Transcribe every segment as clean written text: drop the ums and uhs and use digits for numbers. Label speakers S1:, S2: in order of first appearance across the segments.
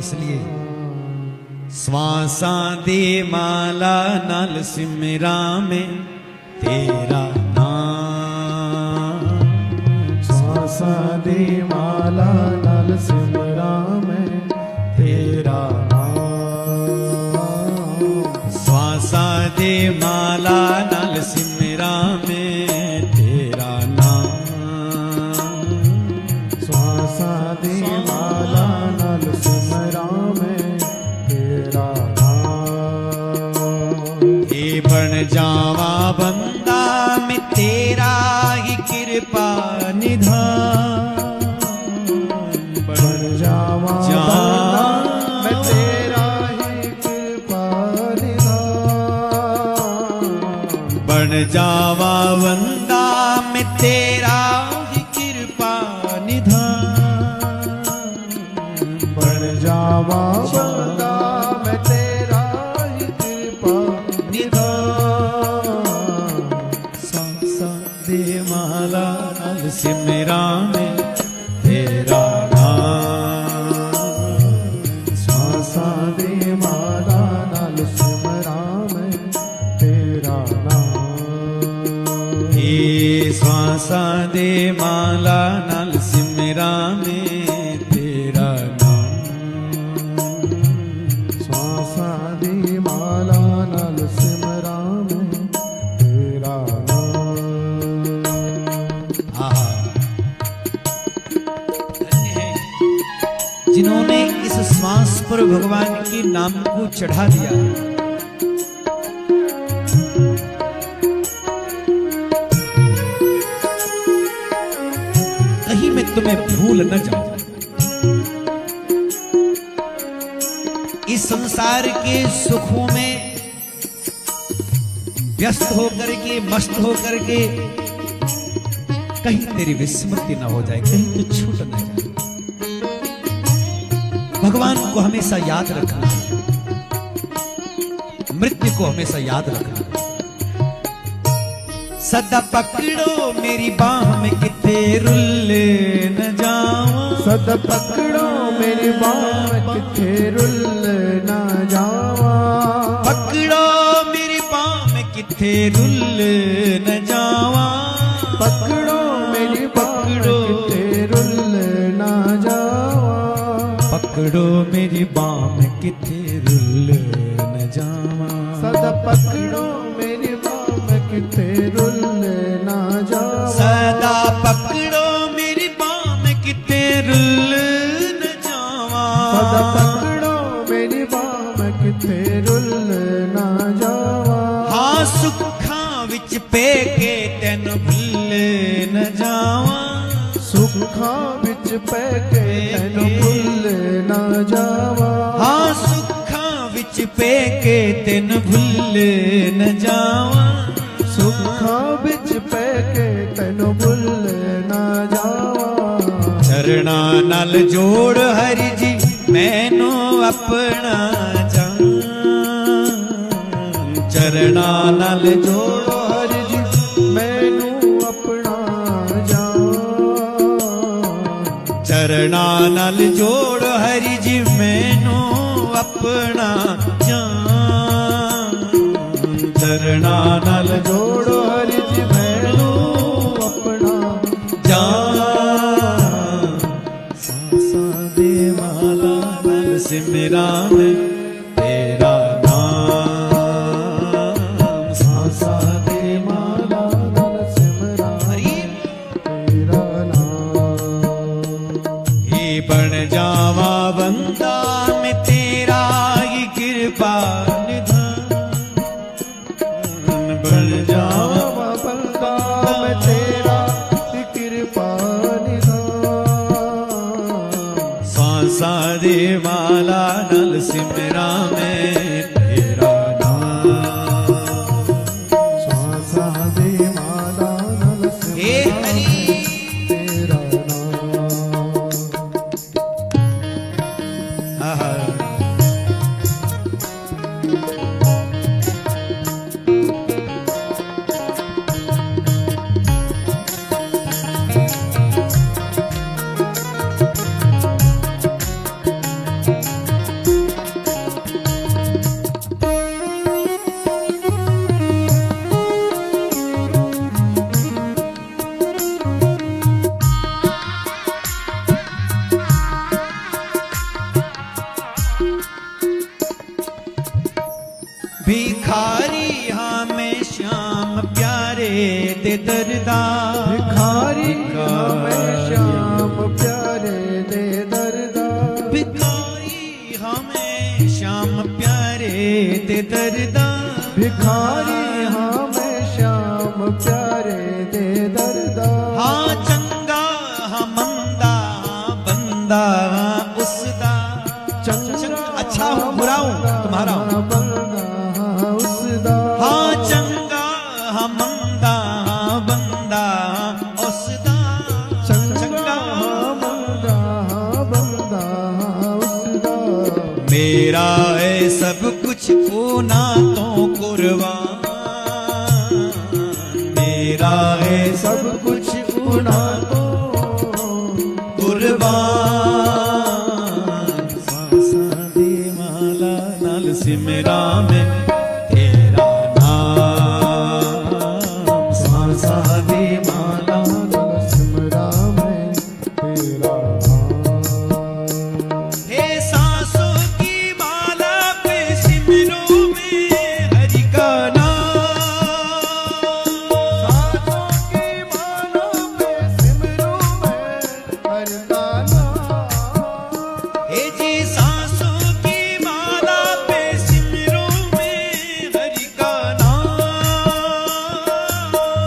S1: इसलिए श्वासां दी माला नाल सिमरा में तेरा नाम,
S2: श्वासां दी माला नाल सिमरा में तेरा नाम,
S1: श्वासां दी माला नाल सिमरा में तेरा नाम,
S2: श्वासां दी माला नाल सिमरा में तेरा नाम।
S1: ये बन जावा बंदा में तेरा ही कृपा निधान,
S2: बन जावा बंदा मैं तेरा ही कृपा निधान,
S1: बन जावा बंदा में तेरा ही कृपा निधान,
S2: बन जावा बंदा मैं तेरा ही कृपा निधान,
S1: श्वासां दी माला नाल सिमरा में तेरा नाम,
S2: श्वासां दी माला नाल सिमरा में तेरा नाम।
S1: ये श्वासां दी माला नाल सिमरा में तेरा नाम,
S2: श्वासां दी माला नाल सिमरा में तेरा नाम।
S1: आहा, धन्य है जिन्होंने इस श्वास पर भगवान के नाम को चढ़ा दिया। कहीं मैं तुम्हें भूल न जाऊं। इस संसार के सुखों में व्यस्त होकर के, मस्त होकर के कहीं तेरी विस्मृति ना हो जाए, कहीं तू छूट ना जाए। भगवान को हमेशा याद रखना, मृत्यु को हमेशा याद रखना। सदा पकड़ो मेरी बाह में किते रुल न जावा,
S2: सदा पकड़ो मेरी बाह में किथे रुल ना जावा,
S1: पकड़ो मेरी बाह में किथे रुल न जावा,
S2: पकड़ो मेरी बाह में किथे रुल ना जावा,
S1: पकड़ो मेरी बाह में किथे रुल न जावा।
S2: सदा पकड़ो मेरी बाह में किथे रुल ना जावा,
S1: सदा पकड़ो मेरी बाह में किथे रुल न जावा,
S2: सदा पकड़ो मेरी बाह में किथे रुल ना जावा,
S1: हाँ सुखां विच पे के तैन भुल न जावा,
S2: सुखां विच पै के तैनू भुल ना जावा,
S1: हाँ सुखां विच पे के तैन भुल न जावा,
S2: सुखां विच पै के तैनू भुल ना जावा।
S1: चरणा नाल जोड़ हरि जी मैनू अपना जान, चरणा नाल जोड़
S2: हरि जी मैनू अपना जान,
S1: चरणा नाल जोड़ हरि जी मैनू अपना जान, चरणा नाल
S2: जोड़ो हरि जी मैनू अपना
S1: जान। सांसां दे माला नाल सिमरा में तेरा नाम, सांसां दे माला
S2: नाल सिमरा
S1: हरि
S2: तेरा नाम।
S1: ही बन जावा बंदा में तेरा ही कृपा निधान, बन जावा
S2: जावा बंदा मैं तेरा ही कृपा निधान,
S1: सांसां दे माला नाल सिमरा में तेरा नाम,
S2: श्वासां दी माला नाल
S1: हे
S2: सिमरा
S1: हरि
S2: तेरा नाम।
S1: आहा। भिखारी हाँ मैं श्याम प्यारे दे दरदा
S2: भिखारी हमें श्याम प्यारे दे दरदा
S1: भिखारी हमें श्याम प्यारे दे दरदा
S2: भिखारी हमें श्याम प्यारे दे दरदा
S1: हाँ चंगा हाँ मंदा हाँ बंदा उसदा अच्छा हूँ बुरा हूँ तुम्हारा हूँ
S2: बंदा उसदा
S1: हाँ चंगा हाँ मंदा हाँ बंदा उसदा
S2: चंगा बंदा बंदा उसदा
S1: मेरा है सब कुछ ऊना तो कुर्बान मेरा है
S2: सब कुछ उड़ा तो
S1: कुर्बान सांसां दी माला नाल सिमरा में तेरा नाम सांसां दी माला
S2: सिमरा में तेरा
S1: हे सांसों की माला पे सिमरो में हरि का नाम
S2: सांसों की माला पे सिमरो में हरि का नाम
S1: हे जी सांसों की माला पे सिमरो में हरि का नाम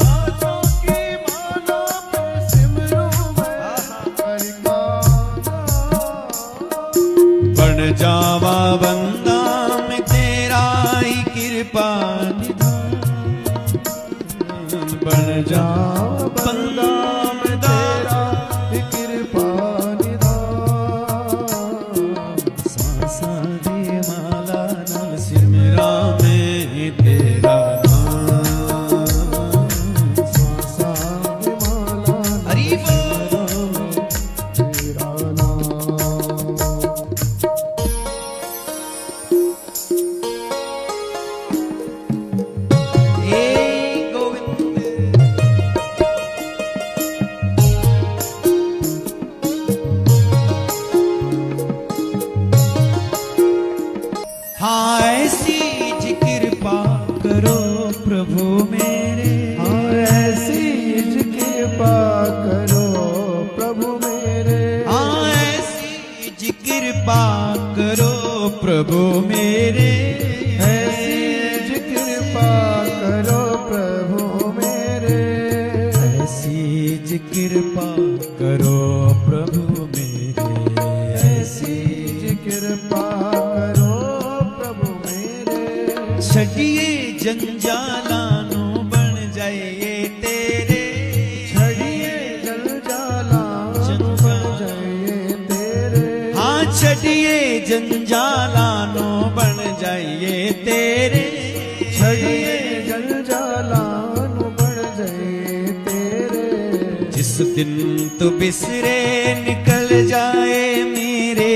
S2: सांसों की माला पे सिमरो में हरि का नाम
S1: बन जावा बंदा में तेरा ही कृपा निधान बन जा
S2: बंदा में तेरा कृपा निधान
S1: सांसां दी माला नाल सिमरा में तेरा नाम
S2: सांसां दी माला
S1: हरि बोल
S2: तेरा नाम
S1: हे गोविंद हाँ ऐसी जी कृपा करो प्रभु मेरे
S2: ऐसी जी कृपा करो प्रभु मेरे
S1: हाँ ऐसी जी कृपा करो प्रभु मेरे
S2: ऐसी जी कृपा करो प्रभु मेरे
S1: ऐसी जी कृपा करो प्रभु मेरे
S2: ऐसी जी कृपा करो प्रभु मेरे
S1: छड़िए जंजालानो बन जाइए तेरे
S2: छड़िए जंजाला बन जाइए तेरे
S1: हाँ छड़िए जंजालानो बन जाइए तेरे
S2: छड़िए जंजाला बन जाइए तेरे
S1: जिस दिन तू बिसरे निकल जाए मेरे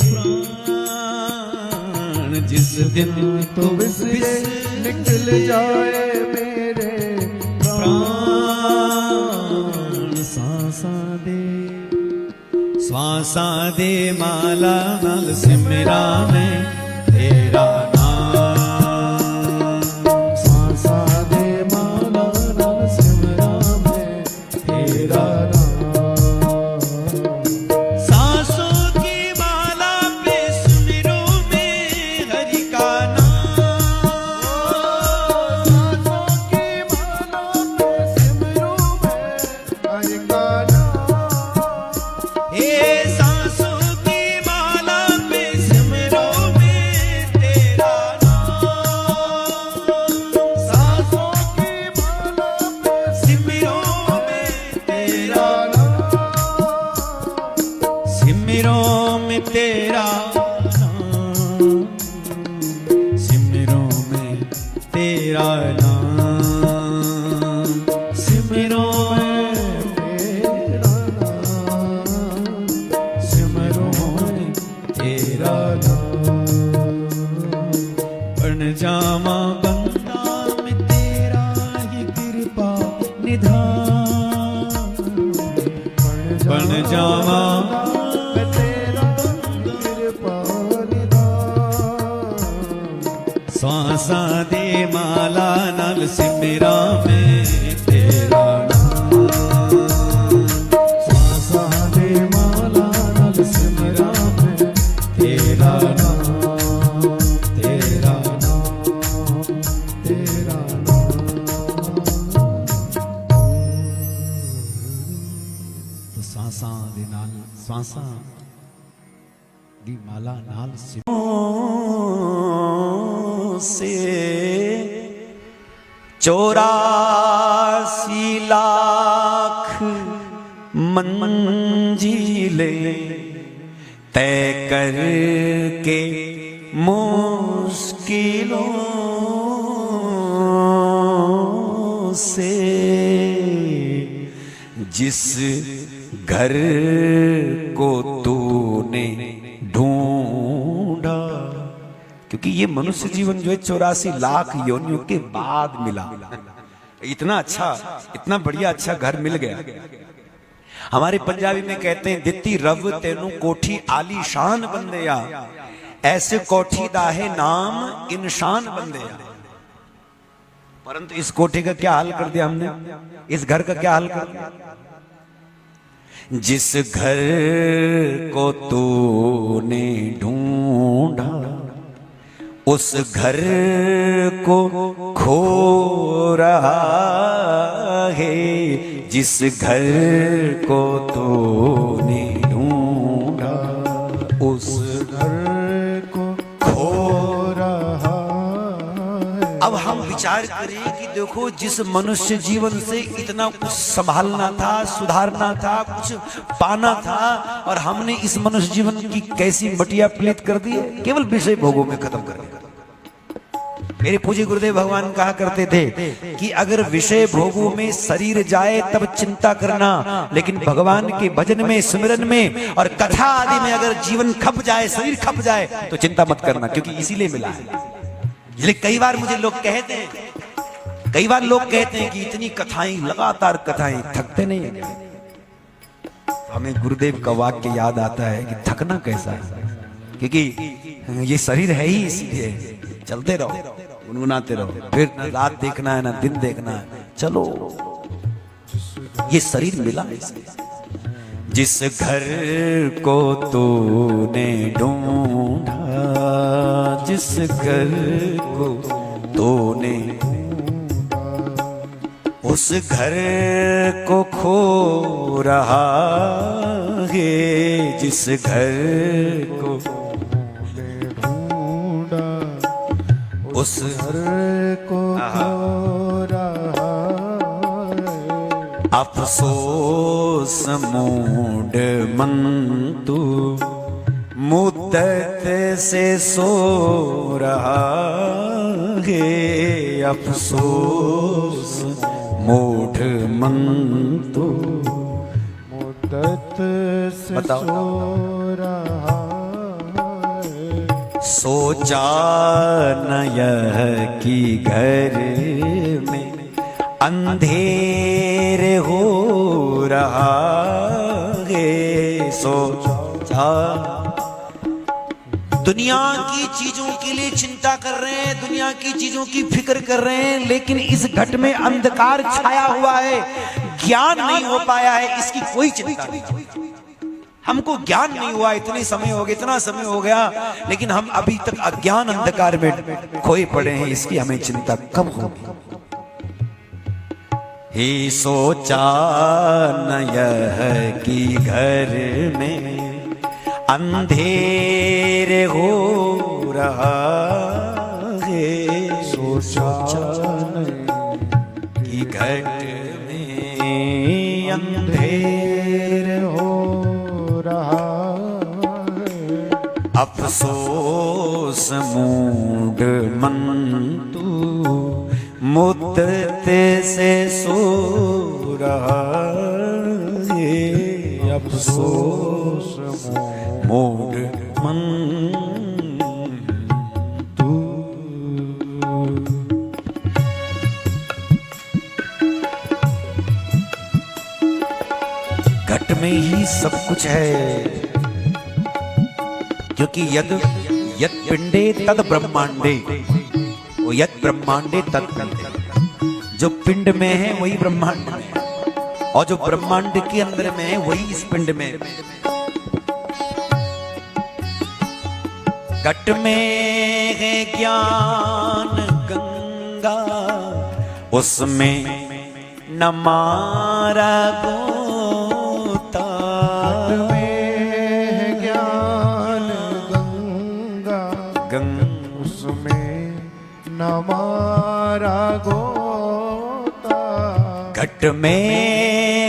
S1: प्राण जिस दिन
S2: तो बिसरे निकल जाए मेरे प्राण
S1: प्राण सांसां दे माला नाल सिमरा में तेरा नाम
S2: सांसां दे माला नाल सिमरा में तेरा नाम
S1: सांसों की माला पे सुमिरो में हरि का नाम
S2: सांसों की माला पे सिमरो में हरि का नाम
S1: हे सांसों की माला पे सिमरो में तेरा नाम
S2: सांसों की माला पे
S1: सिमरो में तेरा
S2: सिमरो
S1: सिमरो में
S2: में तेरा नाम
S1: तेरा नाम सिमरो में तेरा नाम सिमरो में
S2: तेरा नाम
S1: सिमरो में तेरा बन जावा बंदा में तेरा ही कृपा निधान बन जावा श्वासा दे माला नाल सिमरा में तेरा नाम।
S2: श्वासा दे माला नाल सिमरा में
S1: तेरा नाम,
S2: तेरा नाम, तेरा नाम।
S1: तो सांसा दे नाल, सांसा दी माला नाल से 84 लाख मंजिलें तय करके मुश्किलों से जिस घर को तूने ढूंढा, क्योंकि ये मनुष्य जीवन जो है 84 लाख योनियों के बाद मिला। इतना अच्छा, इतना बढ़िया अच्छा घर मिल गया। हमारे पंजाबी में कहते हैं दित्ती रव तेनू कोठी आलीशान बंदेया, ऐसे कोठी दा है नाम इंसान बंदेया। परंतु इस कोठी का क्या हाल कर दिया हमने, इस घर का क्या हाल कर दिया। जिस घर को तूने ढूंढा उस घर को खो रहा है, जिस घर को तूने ढूंढा उस
S2: घर को खो रहा है।
S1: अब हम विचार करें कि देखो जिस मनुष्य जीवन से इतना कुछ संभालना था, सुधारना था, कुछ पाना था, और हमने इस मनुष्य जीवन की कैसी मटिया प्लेट कर दी है, केवल विषय भोगों में खत्म कर दिया। मेरे पूज्य गुरुदेव भगवान कहा करते थे कि अगर विषय भोगों में शरीर जाए तब चिंता करना, लेकिन भगवान के भजन में, स्मरण में और कथा आदि में अगर जीवन खप जाए, शरीर खप जाए तो चिंता मत करना, क्योंकि इसीलिए मिला है। इसलिए कई बार मुझे लोग कहते हैं, कई बार लोग कहते हैं कि इतनी कथाएं, लगातार कथाएं, थकते नहीं है। हमें गुरुदेव का वाक्य याद आता है कि थकना कैसा है, क्योंकि ये शरीर है ही इसलिए चलते रहो, गुनगुनाते रहो, फिर न रात देखना है ना दिन देखना है, चलो ये शरीर मिला है इसलिए। जिस घर को तूने ढूंढा, जिस घर को तूने उस घर को खो रहा है, जिस घर को
S2: ढूंढा
S1: उस
S2: घर को खो रहा है।
S1: अफसोस मूड मन तू मुद्दत से सो रहा है, अफसोस मूढ़ मन तू
S2: मुद्दत से
S1: बताओ।
S2: सो रहा है।
S1: सोचा न यह कि घर में अंधेर हो रहा है, सोचा दुनिया की चीजों के लिए चिंता कर रहे हैं, दुनिया की चीजों की फिक्र कर रहे हैं, लेकिन इस घट में अंधकार छाया हुआ है, ज्ञान नहीं हो पाया है, इसकी कोई चिंता नहीं। हमको ज्ञान नहीं हुआ, इतने समय हो गए, इतना समय हो गया, लेकिन हम अभी तक अज्ञान अंधकार में खोए पड़े हैं, इसकी हमें चिंता कब होगी। ही सोचा न यह कि घर में अंधेर हो रहा है,
S2: सोचा
S1: कि घट में अंधेर
S2: हो रहा है।
S1: अफसोस मूड मन तू मुद्दत से सो रहा है, अफसोस मूड मन तू। घट में ही सब कुछ है, क्योंकि यद पिंडे तद ब्रह्मांडे, वो यत् ब्रह्मांडे तत्पिंडे, जो पिंड में है वही ब्रह्मांड में है, और जो ब्रह्मांड के अंदर में है वही इस पिंड में है। घट में है ज्ञान गंगा, उसमें न मारा गोता।
S2: घट में है ज्ञान गंगा, उसमें न मारा गोता।
S1: घट में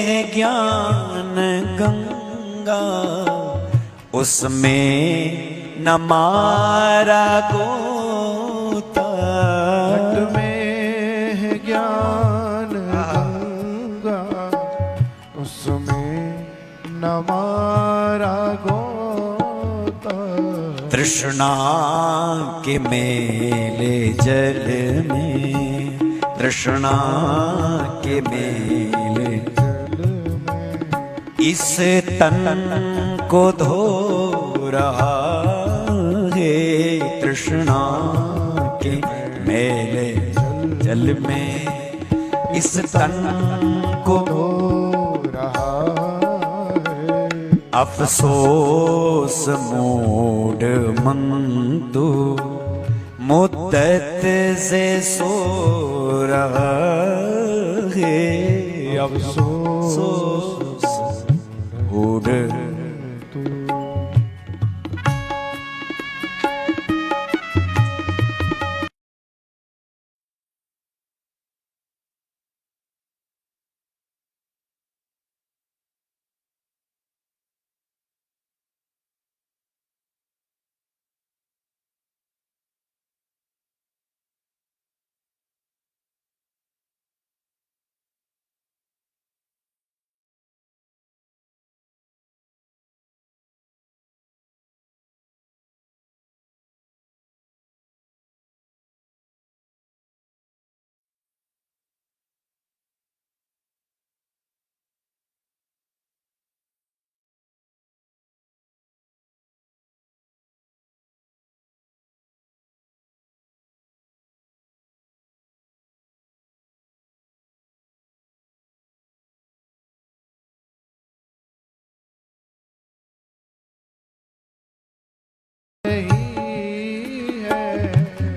S1: है ज्ञान गंगा, उसमें न मारा गोता।
S2: घट में है ज्ञान गंगा, उसमें न मारा गोता।
S1: तृष्णा के मेले जल में, तृष्णा के मेले इस तन को धो रहा है। तृष्णा के मेले जल में इस तन को
S2: धो रहा है।
S1: अफसोस मूड मंदू मुद्दत से सो रहा है। अफसोस मूड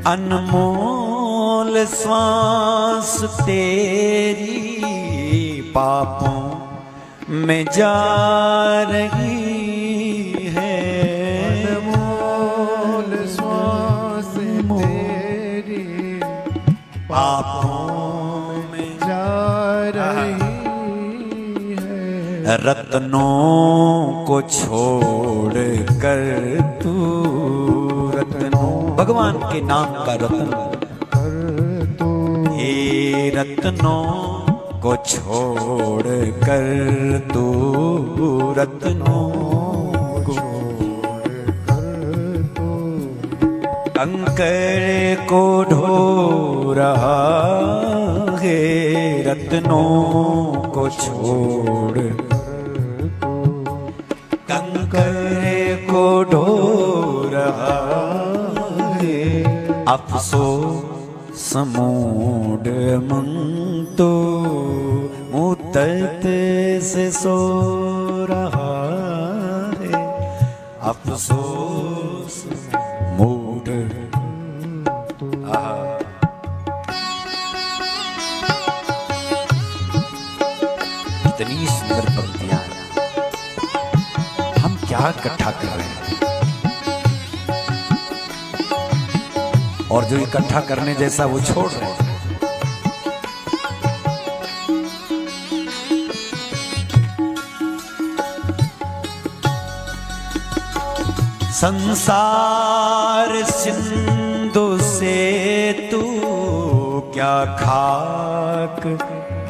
S1: अनमोल श्वास तेरी पापों में जा रही है।
S2: अनमोल श्वास तेरी
S1: पापों में
S2: जा रही है।
S1: रत्नों को छोड़ कर तू, रत्नों भगवान के नाम का रत्न
S2: कर तू,
S1: हे रत्नों को छोड़ कर तू, रत्नों को
S2: छोड़ कर तू,
S1: कंकड़ को ढो रहा है। रत्नों को छोड़ कंकड़ को ढो रहा है। अफसोस मूड मंतो मुद्दत से सो रहा है। अफसोस मूड कितनी सुंदर पंक्तियां हैं। हम क्या इकट्ठा कर रहे हैं, और जो इकट्ठा करने जैसा वो छोड़ रहे हैं। संसार सिंधु से तू क्या खाक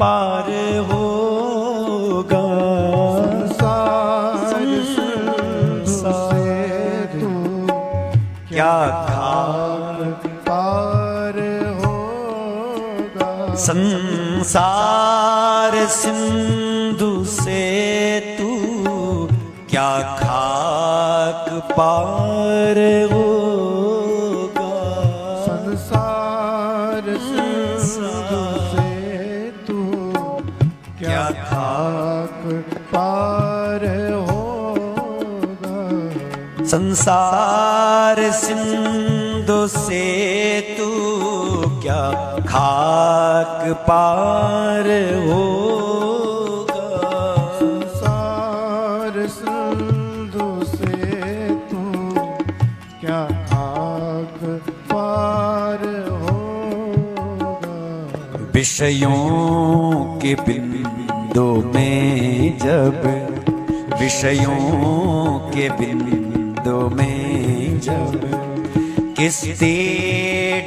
S1: पार होगा।
S2: संसार से तू
S1: क्या खाक
S2: पार होगा।
S1: संसार सिंधु से तू क्या खाक पार होगा।
S2: संसार पार होगा।
S1: संसार सिंधु से तू क्या खाक पार होगा।
S2: संसार सिंधु से तू क्या खाक पार होगा।
S1: विषयों के बिंदु में जब, विषयों के बिंदु में जब किस्ती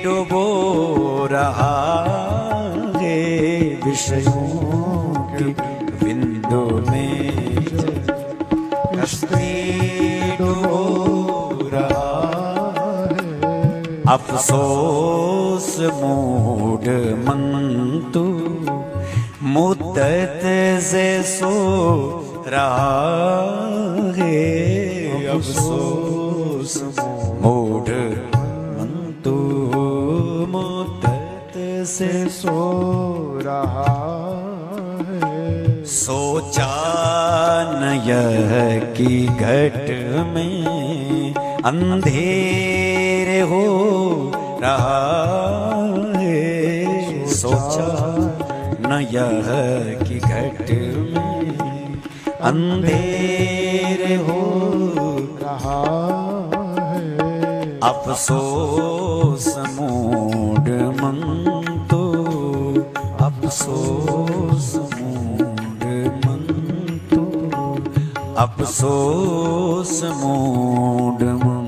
S1: डुबो रहा है। विषयों के बिंदु में जब किस्ती डुबो रहा है। अफसोस मूड मन तू मुद्दत से सो रहा है। अफसोस मूड मन तू मुद्दत से
S2: सो रहा है।
S1: सोचा न यह कि घट में अंधेरे हो रहा है। सोचा न यह कि घट में अंधेरे हो
S2: रहा है।
S1: अफसोस मूड मन तो, अफसोस मूड मन तो, अफसोस मूड मन।